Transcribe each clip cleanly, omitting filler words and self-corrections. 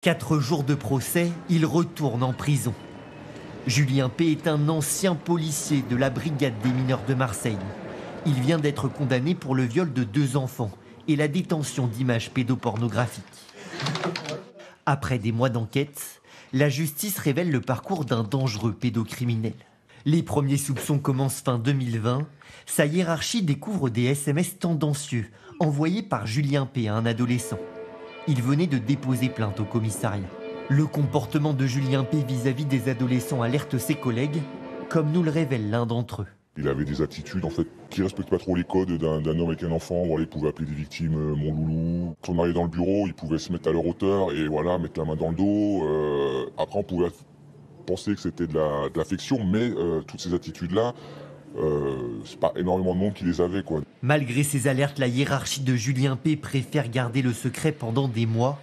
4 jours de procès, il retourne en prison. Julien P. est un ancien policier de la brigade des mineurs de Marseille. Il vient d'être condamné pour le viol de 2 enfants et la détention d'images pédopornographiques. Après des mois d'enquête, la justice révèle le parcours d'un dangereux pédocriminel. Les premiers soupçons commencent fin 2020. Sa hiérarchie découvre des SMS tendancieux envoyés par Julien P. à un adolescent. Il venait de déposer plainte au commissariat. Le comportement de Julien P. vis-à-vis des adolescents alerte ses collègues, comme nous le révèle l'un d'entre eux. Il avait des attitudes qui ne respectent pas trop les codes d'un homme avec un enfant. Voilà, il pouvait appeler des victimes mon loulou. Quand on arrivait dans le bureau, il pouvait se mettre à leur hauteur et voilà, mettre la main dans le dos. Après, on pouvait penser que c'était de l'affection, mais toutes ces attitudes-là, c'est pas énormément de monde qui les avait, quoi. Malgré ces alertes, la hiérarchie de Julien P. préfère garder le secret pendant des mois.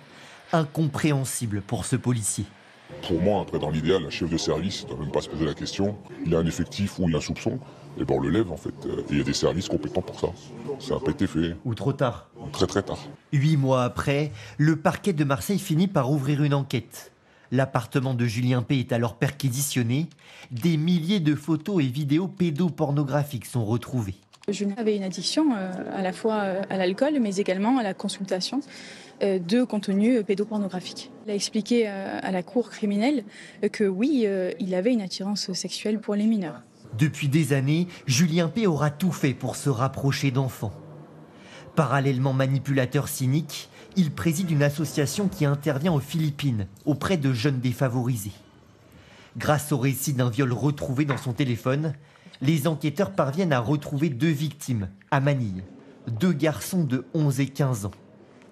Incompréhensible pour ce policier. Pour moi, après, dans l'idéal, un chef de service ne doit même pas se poser la question. Il a un effectif ou il a un soupçon, et ben on le lève en fait. Et il y a des services compétents pour ça. Ça n'a pas été fait. Ou trop tard. Très très tard. 8 mois après, le parquet de Marseille finit par ouvrir une enquête. L'appartement de Julien P. est alors perquisitionné. Des milliers de photos et vidéos pédopornographiques sont retrouvées. Julien avait une addiction à la fois à l'alcool, mais également à la consultation de contenu pédopornographique. Il a expliqué à la cour criminelle que oui, il avait une attirance sexuelle pour les mineurs. Depuis des années, Julien P. aura tout fait pour se rapprocher d'enfants. Parallèlement manipulateur cynique, il préside une association qui intervient aux Philippines auprès de jeunes défavorisés. Grâce au récit d'un viol retrouvé dans son téléphone, les enquêteurs parviennent à retrouver 2 victimes à Manille, 2 garçons de 11 et 15 ans.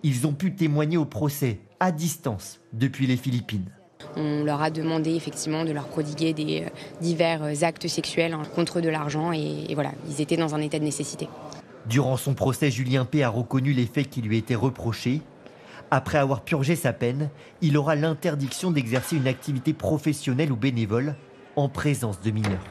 Ils ont pu témoigner au procès à distance depuis les Philippines. On leur a demandé effectivement de leur prodiguer des divers actes sexuels contre de l'argent et voilà, ils étaient dans un état de nécessité. Durant son procès, Julien P. a reconnu les faits qui lui étaient reprochés. Après avoir purgé sa peine, il aura l'interdiction d'exercer une activité professionnelle ou bénévole en présence de mineurs.